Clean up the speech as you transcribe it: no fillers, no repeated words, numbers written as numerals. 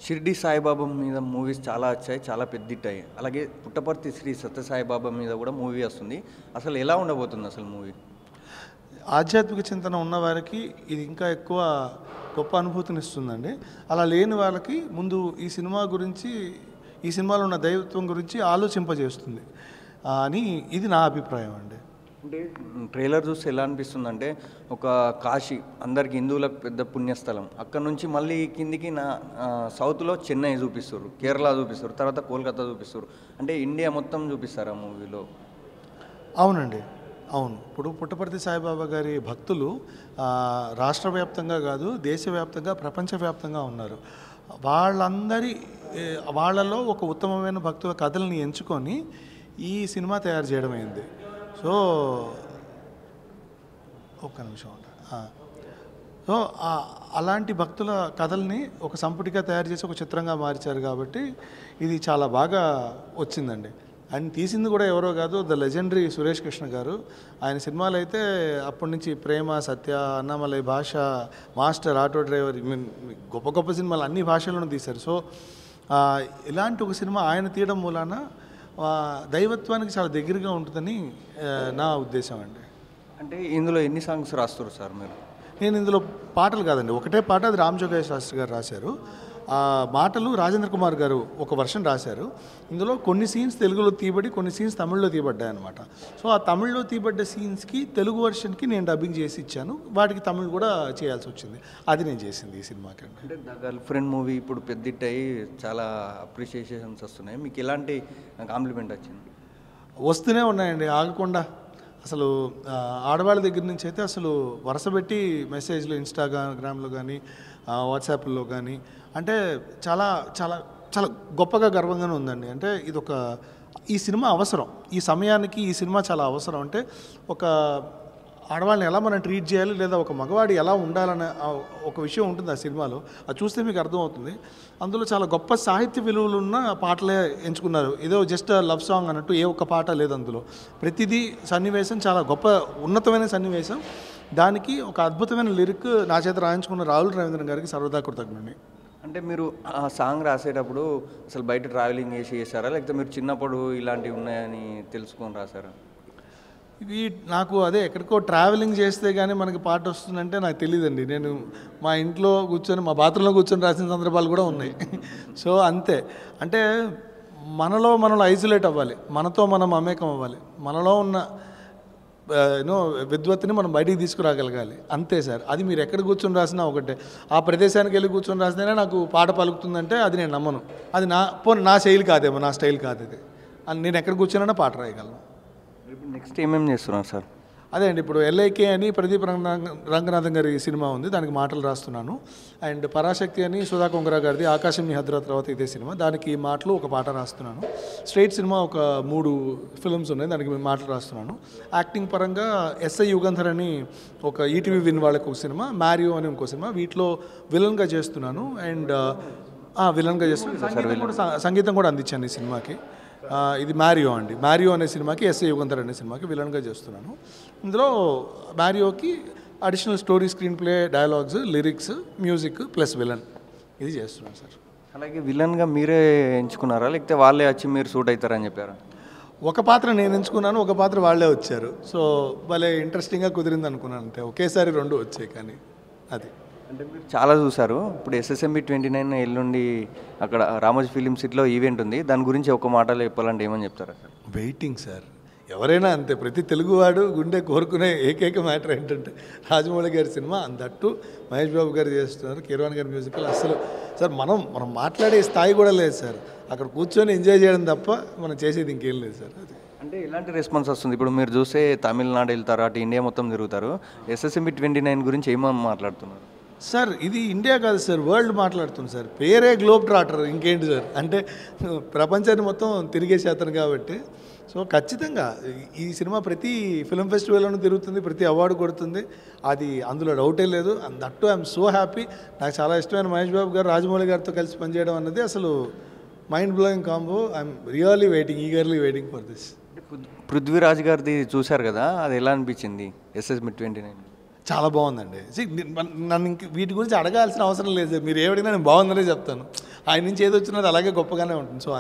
షిర్డి సాయిబాబా మీద మూవీస్ చాలా వచ్చాయి, చాలా పెద్ద హిట్ అయ్యాయి. అలాగే పుట్టపర్తి శ్రీ సత్యసాయిబాబా మీద కూడా మూవీ వస్తుంది. అసలు ఎలా ఉండబోతుంది అసలు మూవీ? ఆధ్యాత్మిక చింతన ఉన్న వారికి ఇది ఇంకా ఎక్కువ గొప్ప అనుభూతిని ఇస్తుందండి. అలా లేని వాళ్ళకి ముందు ఈ సినిమా గురించి, ఈ సినిమాలో ఉన్న దైవత్వం గురించి ఆలోచింపజేస్తుంది అని ఇది నా అభిప్రాయం అండి. అంటే ట్రైలర్ చూస్తే ఎలా అనిపిస్తుంది అంటే, ఒక కాశీ అందరికి హిందువులకు పెద్ద పుణ్యస్థలం, అక్కడ నుంచి మళ్ళీ కిందికి సౌత్లో చెన్నై చూపిస్తారు, కేరళ చూపిస్తారు, తర్వాత కోల్కతా చూపిస్తారు. అంటే ఇండియా మొత్తం చూపిస్తారు ఆ మూవీలో. అవునండి, అవును. ఇప్పుడు పుట్టపర్తి సాయిబాబా గారి భక్తులు రాష్ట్ర వ్యాప్తంగా కాదు, దేశవ్యాప్తంగా, ప్రపంచవ్యాప్తంగా ఉన్నారు. వాళ్ళలో ఒక ఉత్తమమైన భక్తుల కథల్ని ఎంచుకొని ఈ సినిమా తయారు చేయడమైంది. సో ఒక్క నిమిషం సో అలాంటి భక్తుల కథల్ని ఒక సంపుటిగా తయారు చేసి ఒక చిత్రంగా మార్చారు కాబట్టి ఇది చాలా బాగా వచ్చిందండి. ఆయన తీసింది కూడా ఎవరో కాదు, ద లెజెండరీ సురేష్ కృష్ణ గారు. ఆయన సినిమాలు అయితే అప్పటి నుంచి ప్రేమ, సత్య, అన్నామలై, భాష, మాస్టర్, ఆటో డ్రైవర్, గొప్ప గొప్ప సినిమాలు అన్ని భాషల్లోనూ తీశారు. సో ఇలాంటి ఒక సినిమా ఆయన తీయడం మూలాన దైవత్వానికి చాలా దగ్గరగా ఉంటుందని నా ఉద్దేశం అండి. అంటే ఇందులో ఎన్ని సాంగ్స్ రాస్తారు సార్ మీరు? నేను ఇందులో పాటలు కాదండి, ఒకటే పాట, అది రామ్ జోగయ్య శాస్త్రి గారు రాశారు. ఆ మాటలు రాజేంద్ర కుమార్ గారు ఒక వర్షన్ రాశారు. ఇందులో కొన్ని సీన్స్ తెలుగులో తీయబడి, కొన్ని సీన్స్ తమిళ్లో తీయబడ్డాయి అనమాట. సో ఆ తమిళ్లో తీయబడ్డ సీన్స్కి తెలుగు వర్షన్కి నేను డబ్బింగ్ చేసి ఇచ్చాను, వాటికి తమిళ్ కూడా చేయాల్సి వచ్చింది. అది నేను చేసింది ఈ సినిమాకి అండి. అంటే ద గర్ల్ ఫ్రెండ్ మూవీ ఇప్పుడు పెద్ద హిట్ అయ్యి చాలా అప్రిషియేషన్స్ వస్తున్నాయి. మీకు ఎలాంటి కాంప్లిమెంట్ వచ్చింది? వస్తూనే ఉన్నాయండి ఆగకుండా. అసలు ఆడవాళ్ళ దగ్గర నుంచి అయితే అసలు వరుసపెట్టి మెసేజ్లు ఇన్స్టాగ్రామ్లో కానీ, వాట్సాప్లో కానీ, అంటే చాలా చాలా చాలా గొప్పగా గర్వంగానే ఉందండి. అంటే ఈ సినిమా అవసరం, ఈ సమయానికి ఈ సినిమా చాలా అవసరం. అంటే ఒక ఆడవాళ్ళని ఎలా మనం ట్రీట్ చేయాలి, లేదా ఒక మగవాడు ఎలా ఉండాలనే ఒక విషయం ఉంటుంది ఆ సినిమాలో. అది చూస్తే మీకు అర్థమవుతుంది. అందులో చాలా గొప్ప సాహిత్య విలువలు ఉన్న పాటలే ఎంచుకున్నారు. ఏదో జస్ట్ లవ్ సాంగ్ అన్నట్టు ఏ ఒక్క పాట లేదు అందులో. ప్రతిదీ సన్నివేశం చాలా గొప్ప ఉన్నతమైన సన్నివేశం. దానికి ఒక అద్భుతమైన లిరిక్ నా చేత రాయించుకున్న రాహుల్ రవీంద్రన్ గారికి సర్వదా కృతజ్ఞుడిని. అంటే మీరు ఆ సాంగ్ రాసేటప్పుడు అసలు బయట ట్రావెలింగ్ చేసారా, లేకపోతే మీరు చిన్నప్పుడు ఇలాంటివి ఉన్నాయని తెలుసుకొని రాసారా? ఇవి నాకు ఎక్కడికో ట్రావెలింగ్ చేస్తే కానీ మనకి పాట వస్తుందంటే నాకు తెలియదండి. నేను మా ఇంట్లో కూర్చొని, మా బాత్రూంలో కూర్చొని రాసిన సందర్భాలు కూడా ఉన్నాయి. సో అంతే. అంటే మనం ఐసోలేట్ అవ్వాలి, మనతో మనం మమేకం అవ్వాలి, మనలో ఉన్న విద్వత్తుని మనం బయటికి తీసుకురాగలగాలి, అంతే సార్. అది మీరు ఎక్కడ కూర్చొని రాసినా ఒకటే. ఆ ప్రదేశానికి వెళ్ళి కూర్చొని రాసినా నాకు పాట పలుకుతుందంటే అది నేను నమ్మను. అది నా శైలి కాదేమో, నా స్టైల్ కాదు ఇది. నేను ఎక్కడ కూర్చొనైనా పాట రాయగలను. నెక్స్ట్ ఏమేమి చేస్తున్నారు సార్? అదే అండి, ఇప్పుడు ఎల్ఐకే అని ప్రదీప్ రంగనాథన్ గారి సినిమా ఉంది, దానికి మాటలు రాస్తున్నాను. అండ్ పరాశక్తి అని సుధా కొంగరా గారిది, ఆకాశం నీ హద్ర తర్వాత ఇదే సినిమా, దానికి మాటలు ఒక పాట రాస్తున్నాను. స్ట్రైట్ సినిమా ఒక 3 ఫిల్మ్స్ ఉన్నాయి, దానికి మాటలు రాస్తున్నాను. యాక్టింగ్ పరంగా ఎస్ఐ యుగంధర్ అని ఒక ఈటీవీ విన్ వాళ్ళకి ఒక సినిమా, మ్యారియో అని ఇంకో సినిమా, వీటిలో విలన్గా చేస్తున్నాను. అండ్ విలన్గా చేస్తున్నాను. సంగీతం కూడా అందించాను ఈ సినిమాకి. ఇది మ్యారియో అండి. మ్యారియో అనే సినిమాకి, ఎస్ఏ యుగంధర్ అనే సినిమాకి విలన్గా చేస్తున్నాను. ఇందులో మ్యారియోకి additional story, screenplay, dialogues, lyrics, music plus villain, ఇది చేస్తున్నాను సార్. అలాగే విలన్గా మీరే ఎంచుకున్నారా, లేకపోతే వాళ్ళే వచ్చి మీరు సూట్ అవుతారని చెప్పారా? ఒక పాత్ర నేను ఎంచుకున్నాను, ఒక పాత్ర వాళ్ళే వచ్చారు. సో భలే ఇంట్రెస్టింగ్గా కుదిరింది అనుకున్నాను. అంతే, ఒకేసారి 2 వచ్చాయి. కానీ అది అంటే మీరు చాలా చూసారు. ఇప్పుడు SSMB 29 ఎల్లుండి అక్కడ రామోజీ ఫిలిం సిటీలో ఈవెంట్ ఉంది, దాని గురించి ఒక మాటలో చెప్పాలంటే ఏమని చెప్తారా సార్? వెయిటింగ్ సార్, ఎవరైనా అంతే. ప్రతి తెలుగువాడు గుండె కోరుకునే ఏకైక మ్యాటర్ ఏంటంటే రాజమౌళి గారి సినిమా, అందట్టు మహేష్ బాబు గారు చేస్తున్నారు, కీరవాణి గారి మ్యూజికల్. అసలు సార్ మనం మాట్లాడే స్థాయి కూడా లేదు సార్. అక్కడ కూర్చొని ఎంజాయ్ చేయడం తప్ప మనం చేసేది ఇంకేం లేదు సార్. అది అంటే ఎలాంటి రెస్పాన్స్ వస్తుంది? ఇప్పుడు మీరు చూస్తే తమిళనాడు వెళ్తారు, అటు ఇండియా మొత్తం తిరుగుతారు, SSMB 29 గురించి ఏమని మాట్లాడుతున్నారు సార్? ఇది ఇండియా కాదు సార్, వరల్డ్ మాట్లాడుతుంది సార్. పేరే గ్లోబ్ ట్రాటర్, ఇంకేంటి సార్. అంటే ప్రపంచాన్ని మొత్తం తిరిగేసి అతను కాబట్టి. సో ఖచ్చితంగా ఈ సినిమా ప్రతి ఫిల్మ్ ఫెస్టివల్లోనూ తిరుగుతుంది, ప్రతి అవార్డు కొడుతుంది, అది అందులో డౌటే లేదు. And that I'm so happy. నాకు చాలా ఇష్టమైన మహేష్ బాబు గారు రాజమౌళి గారితో కలిసి పనిచేయడం అన్నది అసలు mind blowing combo. I'm really eagerly waiting for this. Prithviraj గారిది చూశారు కదా, అది ఎలా అనిపించింది SSMB 29? చాలా బాగుందండి. నన్ను ఇంక వీటి గురించి అడగాల్సిన అవసరం లేదు. మీరు ఏమడిగినా నేను బాగుందనే చెప్తాను. ఆయన నుంచి ఏది వచ్చినా అది అలాగే గొప్పగానే ఉంటుంది. సో